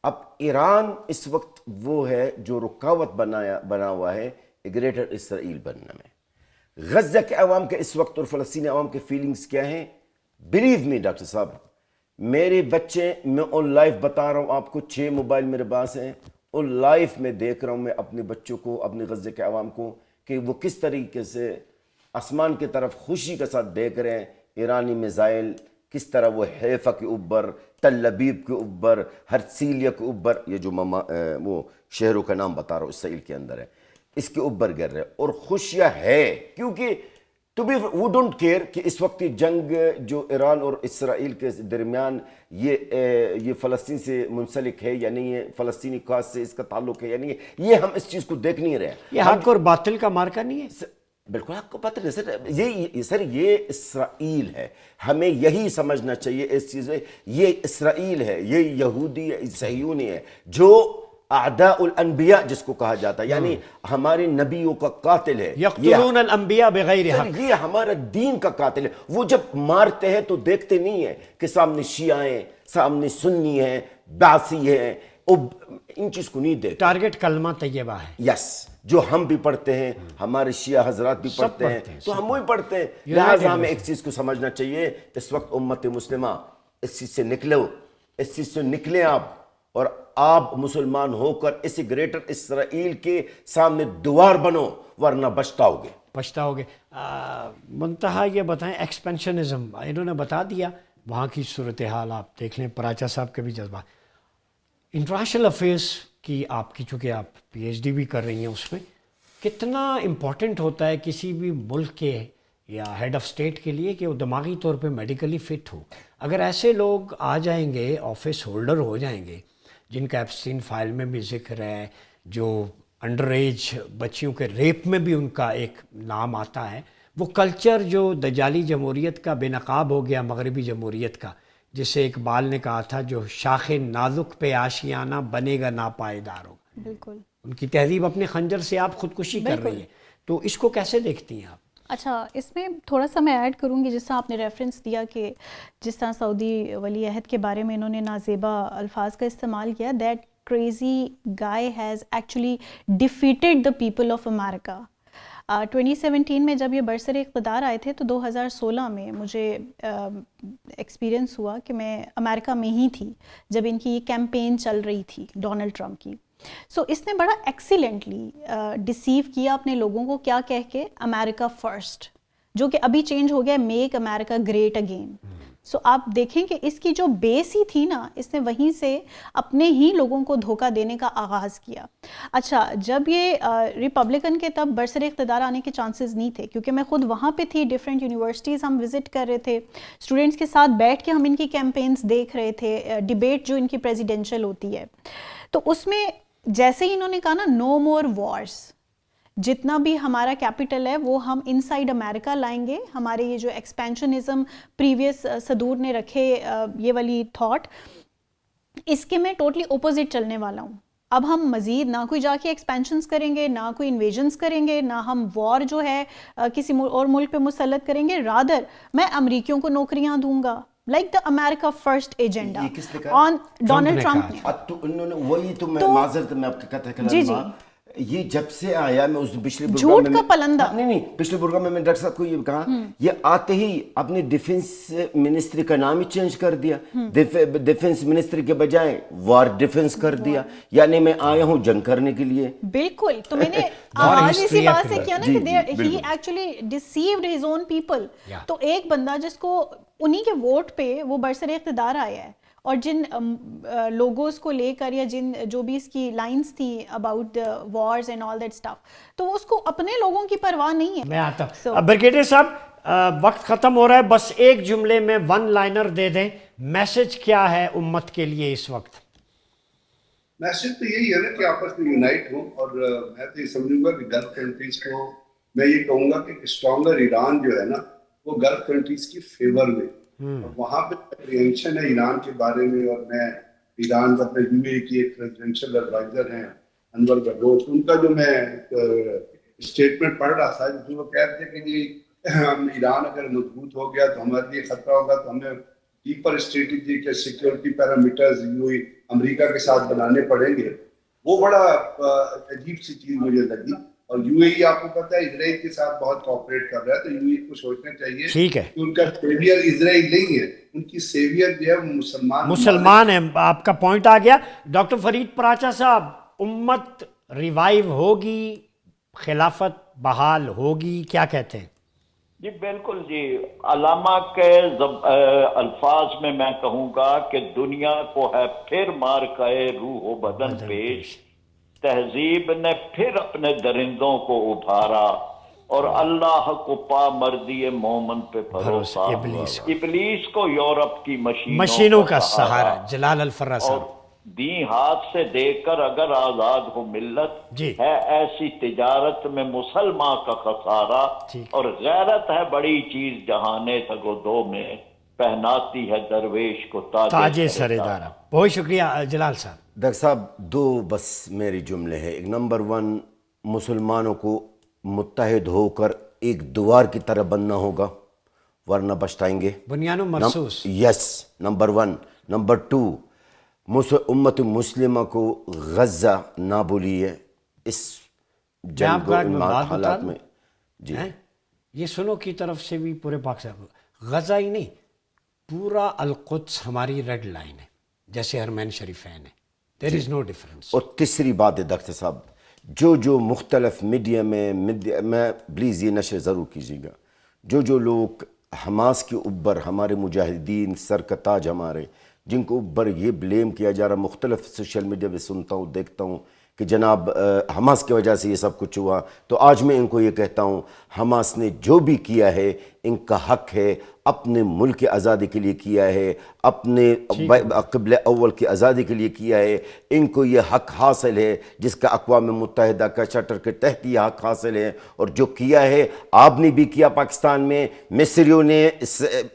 اب ایران اس وقت وہ ہے جو رکاوٹ بنا ہوا ہے گریٹر اسرائیل بننے میں۔ غزہ کے عوام کے اس وقت اور فلسطینی عوام کے فیلنگز کیا ہیں؟ بلیو می ڈاکٹر صاحب، میرے بچے، میں آن لائف بتا رہا ہوں آپ کو، 6 موبائل میرے پاس ہیں، آن لائف میں دیکھ رہا ہوں میں اپنے بچوں کو، اپنے غزہ کے عوام کو، کہ وہ کس طریقے سے آسمان کی طرف خوشی کے ساتھ دیکھ رہے ہیں ایرانی میزائل، کس طرح وہ حیفا کے اوپر، تل ابیب کے اوپر، ہرسیلیا کے اوپر، یہ جو وہ شہروں کا نام بتا رہا ہوں اسرائیل کے اندر ہے، اس کے اوپر گر رہے، اور خوشیاں ہے کیونکہ وہ ڈونٹ کیئر کہ اس وقت جنگ جو ایران اور اسرائیل کے درمیان یہ فلسطین سے منسلک ہے یا نہیں ہے، فلسطینی کاز سے اس کا تعلق ہے یا نہیں ہے، یہ ہم اس چیز کو دیکھ نہیں رہے۔ یہ حق اور باطل کا مارکا نہیں ہے؟ بالکل آپ کو پتہ نہیں سر، یہ اسرائیل ہے، ہمیں یہی سمجھنا چاہیے اس چیز میں، یہ اسرائیل ہے، یہ یہودی ہے، صہیونی ہے، جو اعداء الانبیاء جس کو کہا جاتا ہے، یعنی ہمارے نبیوں کا قاتل ہے، یقتلون الانبیاء بغیر حق، یہ ہمارا دین کا قاتل ہے۔ وہ جب مارتے ہیں تو دیکھتے نہیں ہیں کہ سامنے شیعہ ہیں، سامنے سنی ہیں، بعثی ہیں، ان چیز کو نہیں دیتے. ٹارگٹ کلمہ طیبہ ہے. یس, جو ہم بھی پڑھتے ہیں, ہمارے شیعہ حضرات بھی پڑھتے ہیں, تو ہم وہی پڑھتے ہیں. لہٰذا ہمیں ایک چیز کو سمجھنا چاہیے, اس وقت امت مسلمہ اس چیز سے نکلو, اس چیز سے نکلیں آپ, اور آپ مسلمان ہو کر اس گریٹر اسرائیل کے سامنے دوار بنو, ورنہ پچھتاؤ گے. پچھتاؤ گے. منتہا یہ بتائیں, ایکسپینشنزم انہوں نے بتا دیا, وہاں کی صورتحال آپ دیکھ لیں, پراچا صاحب کے بھی جذبات. انٹرنیشنل افیئرس کی آپ کی, چونکہ آپ پی ایچ ڈی بھی کر رہی ہیں, اس میں کتنا امپورٹنٹ ہوتا ہے کسی بھی ملک کے یا ہیڈ آف اسٹیٹ کے لیے کہ وہ دماغی طور پہ میڈیکلی فٹ ہو. اگر ایسے لوگ آ جائیں گے, آفس ہولڈر ہو جائیں گے, جن کا ایپسٹین فائل میں بھی ذکر ہے, جو انڈر ایج بچیوں کے ریپ میں بھی ان کا ایک نام آتا ہے, وہ کلچر جو دجالی جمہوریت کا بے نقاب ہو گیا, مغربی جمہوریت کا, جسے اقبال نے کہا تھا جو شاخ نازک پہ آشیانہ بنے گا ناپائیدار ہوگا. بالکل. ان کی تہذیب اپنے خنجر سے آپ خودکشی کر رہی ہے, تو اس کو کیسے دیکھتی ہیں آپ؟ اچھا, اس میں تھوڑا سا میں ایڈ کروں گی, جس طرح آپ نے ریفرنس دیا کہ جس طرح سعودی ولی عہد کے بارے میں انہوں نے نازیبا الفاظ کا استعمال کیا, that crazy guy has actually defeated the people of America. 2017 میں جب یہ برسر اقتدار آئے تھے, تو 2016 میں مجھے ایکسپیرئنس ہوا کہ میں امریکہ میں ہی تھی جب ان کی یہ کیمپین چل رہی تھی ڈونلڈ ٹرمپ کی. سو اس نے بڑا ایکسیلنٹلی ڈیسیو کیا اپنے لوگوں کو, کیا کہہ کے, امریکہ فرسٹ, جو کہ ابھی چینج ہو گیا میک امریکہ گریٹ اگین. سو آپ دیکھیں کہ اس کی جو بیس ہی تھی نا, اس نے وہیں سے اپنے ہی لوگوں کو دھوکہ دینے کا آغاز کیا. اچھا, جب یہ ریپبلکن کے تب برسر اقتدار آنے کے چانسز نہیں تھے, کیونکہ میں خود وہاں پہ تھی, ڈفرینٹ یونیورسٹیز ہم وزٹ کر رہے تھے, اسٹوڈنٹس کے ساتھ بیٹھ کے ہم ان کی کیمپینز دیکھ رہے تھے, ڈیبیٹ جو ان کی پریزیڈینشیل ہوتی ہے, تو اس میں جیسے ہی انہوں نے کہا نا نو مور وارز, جتنا بھی ہمارا کیپٹل ہے وہ ہم ان سائڈ امریکہ لائیں گے. ہمارے یہ جو ایکسپینشنزم پریویس صدور نے رکھے, یہ والی تھاٹ, اس کے میں ٹوٹلی اپوزٹ چلنے والا ہوں. اب ہم مزید نہ کوئی جا کے ایکسپینشنز کریں گے, نہ کوئی انویژنز کریں گے, نہ ہم وار جو ہے کسی اور ملک پہ مسلط کریں گے, رادر میں امریکیوں کو نوکریاں دوں گا, like the America first agenda on Donald Trump نے. تو انہوں نے وہی, تو میں معذرت میں آپ کے کہتا ہے جی جی, یہ جب سے آیا, میں اس پچھلے جھوٹ کا پلندہ, نہیں پچھلے پروگرام میں ڈاکٹر صاحب کو یہ کہا, یہ آتے ہی اپنی ڈیفنس منسٹری کا نام ہی چینج کر دیا, ڈیفنس منسٹری کے بجائے وار ڈیفنس کر دیا, یعنی میں آیا ہوں جنگ کرنے کے لیے. بالکل. تو میں نے آغاز اسی بات سے کیا نا کہ he actually deceived his own people. تو ایک بندہ جس کو انہی کے ووٹ پہ وہ برسر اقتدار آیا ہے, اور جن لوگوز کو لے کر یا جن جو بھی اس کی لائنز تھیں about wars and all that stuff, تو اس کو اپنے لوگوں کی پرواہ نہیں ہے. میں آتا ہوں. اب بریگیڈیئر صاحب, وقت ختم ہو رہا ہے, بس ایک جملے میں ون لائنر دے دیں, میسج کیا ہے امت کے لیے اس وقت؟ میسج تو یہی ہے نا کہ آپس میں یونائٹ ہوں, اور میں تو یہ سمجھوں گا کہ گلف کنٹریز کو میں یہ کہوں گا کہ اسٹرانگر ایران جو ہے نا وہ گلف کنٹریز کی فیور میں, اور وہاں پہ اپریہنشن ہے ایران کے بارے میں. اور میں ایران کا اپنے یو اے کی ایک پریزیڈینشیل ایڈوائزر ہیں انور بلوچ, ان کا جو میں اسٹیٹمنٹ پڑھ رہا تھا جس میں وہ کہتے ہیں کہ ہم ایران اگر مضبوط ہو گیا تو ہمارے لیے خطرہ ہوگا, تو ہمیں ڈیپر اسٹریٹجی کے سیکورٹی پیرامیٹرز امریکہ کے ساتھ بنانے پڑیں گے. وہ بڑا عجیب سی چیز مجھے لگی. اور یو اے ای آپ کو پتہ ہے اسرائیل کے ساتھ بہت کوآپریٹ کر رہا ہے, تو یو اے ای کو سوچنا چاہیے ٹھیک ہے کہ ان کا سیویئر اسرائیل نہیں ہے, ان کی سیویئر جو ہے وہ مسلمان ہیں. آپ کا پوائنٹ آ گیا. ڈاکٹر فرید پراچا صاحب, امت ریوائیو ہوگی, خلافت بحال ہوگی, کیا کہتے ہیں؟ جی بالکل جی, علامہ کے الفاظ میں کہوں گا کہ دنیا کو ہے پھر مار کہے روح و بدن پیش, تہذیب نے پھر اپنے درندوں کو ابھارا, اور اللہ کو پا مردی مومن پہ بھروسہ, ابلیس کو یورپ کی مشینوں کا سہارا. جلال الفرا صاحب, دیں ہاتھ سے دیکھ کر اگر آزاد ہو ملت, ہے ایسی تجارت میں مسلمان کا خسارہ, اور غیرت ہے بڑی چیز جہانے تگودو میں, پہناتی ہے درویش کو تاج سر دارا. بہت شکریہ جلال صاحب. ڈاکٹر صاحب, دو بس میری جملے ہیں. ایک نمبر 1, مسلمانوں کو متحد ہو کر ایک دوار کی طرح بننا ہوگا, ورنہ پچھتائیں گے. بنیان و مرصوص. یس, نمبر 1. نمبر 2, امت مسلمہ کو غزہ نہ بولی ہے اس میں آپ کو ایک بات بتا حالات دوں میں؟ جی یہ سنو کی طرف سے بھی پورے پاکستان غزہ ہی نہیں، پورا القدس ہماری ریڈ لائن ہے، جیسے حرمین شریفین ہے. دیر از نو ڈفرنس. اور تیسری بات ہے ڈاکٹر صاحب، جو مختلف میڈیا میں پلیز یہ نشر ضرور کیجیے گا، جو لوگ حماس کے اوپر ہمارے مجاہدین سر کا تاج ہمارے، جن کو اوپر یہ بلیم کیا جا رہا، مختلف سوشل میڈیا پہ سنتا ہوں دیکھتا ہوں کہ جناب حماس کی وجہ سے یہ سب کچھ ہوا، تو آج میں ان کو یہ کہتا ہوں حماس نے جو بھی کیا ہے ان کا حق ہے، اپنے ملک کی آزادی کے لیے کیا ہے، اپنے قبلہ اول کی آزادی کے لیے کیا ہے. ان کو یہ حق حاصل ہے جس کا اقوام متحدہ کا چارٹر کے تحت یہ حق حاصل ہے. اور جو کیا ہے آپ نے بھی کیا، پاکستان میں مصریوں نے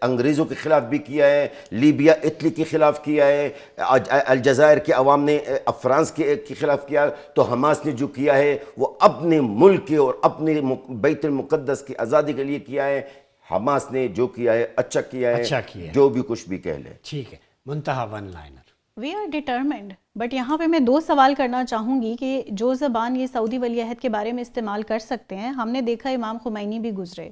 انگریزوں کے خلاف بھی کیا ہے، لیبیا اٹلی کے خلاف کیا ہے، الجزائر کے عوام نے فرانس کے خلاف کیا. تو حماس نے جو کیا ہے وہ اپنے ملک کے اور اپنے بیت المقدس کی آزادی کے لیے کیا ہے. حماس نے جو کیا ہے اچھا کیا ہے، جو بھی کچھ بھی کہہ لے. ٹھیک ہے، Muntaha one liner. We are determined. But یہاں پہ میں 2 سوال کرنا چاہوں گی کہ جو زبان یہ سعودی ولی عہد کے بارے میں استعمال کر سکتے ہیں، ہم نے دیکھا امام خمینی بھی گزرے،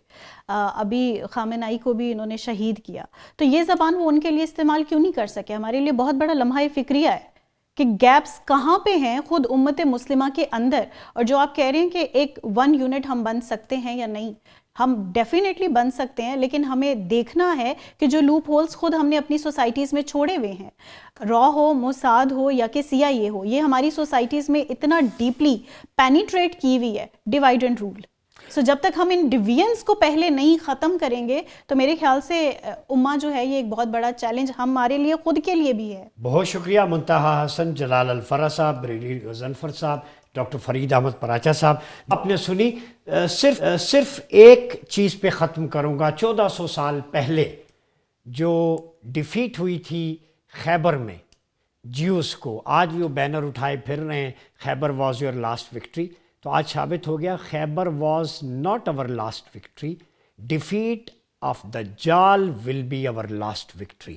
ابھی خامنائی کو بھی انہوں نے شہید کیا، تو یہ زبان وہ ان کے لیے استعمال کیوں نہیں کر سکے؟ ہمارے لیے بہت بڑا لمحہ فکریہ ہے کہ گیپس کہاں پہ ہیں خود امت مسلمہ کے اندر. اور جو آپ کہہ رہے ہیں کہ ایک 1 یونٹ ہم بن سکتے ہیں یا نہیں، ہم ڈیفینیٹلی بن سکتے ہیں، لیکن ہمیں دیکھنا ہے کہ جو لوپ ہولز خود ہم نے اپنی سوسائٹیز میں چھوڑے ہوئے ہیں، را ہو، موساد ہو یا کہ CIA ہو، یہ ہماری سوسائٹیز میں اتنا ڈیپلی پینیٹریٹ کی ہوئی ہے، ڈیوائیڈ اینڈ رول. سو جب تک ہم ان ڈیویژنس کو پہلے نہیں ختم کریں گے تو میرے خیال سے امہ جو ہے یہ ایک بہت بڑا چیلنج ہمارے لیے خود کے لیے بھی ہے. بہت شکریہ منتہا حسن، جلال الفرا صاحب، بریگیڈیئر غضنفر صاحب، ڈاکٹر فرید احمد پراچا صاحب. آپ نے سنی. صرف ایک چیز پہ ختم کروں گا. 1400 سال پہلے جو ڈیفیٹ ہوئی تھی خیبر میں جیوس کو، آج بھی وہ بینر اٹھائے پھر رہے ہیں، خیبر واز یور لاسٹ وکٹری. تو آج ثابت ہو گیا خیبر واز ناٹ اور لاسٹ وکٹری، ڈیفیٹ آف دجال ول بی اور لاسٹ وکٹری.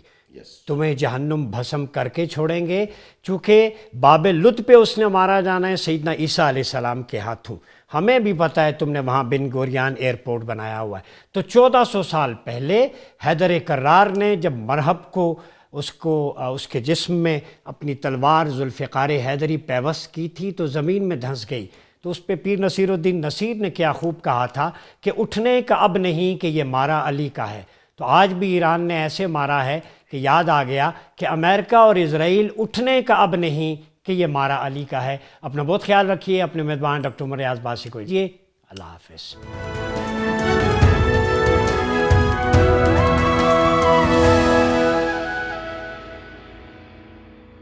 تمہیں جہنم بھسم کر کے چھوڑیں گے، چونکہ باب لط پہ اس نے مارا جانا ہے سیدنا عیسیٰ علیہ السلام کے ہاتھوں. ہمیں بھی پتہ ہے تم نے وہاں بن گوریان ایئرپورٹ بنایا ہوا ہے. تو 1400 سال پہلے حیدر کرار نے جب مرہب کو اس کے جسم میں اپنی تلوار ذوالفقار حیدری پیوست کی تھی تو زمین میں دھنس گئی. تو اس پہ پیر نصیر الدین نصیر نے کیا خوب کہا تھا کہ اٹھنے کا اب نہیں کہ یہ مارا علی کا ہے. تو آج بھی ایران نے ایسے مارا ہے کہ یاد آ گیا کہ امریکہ اور اسرائیل اٹھنے کا اب نہیں کہ یہ مارا علی کا ہے. اپنا بہت خیال رکھیے. اپنے میزبان ڈاکٹر عمر ریاض باسی کو دیجیے. اللہ حافظ.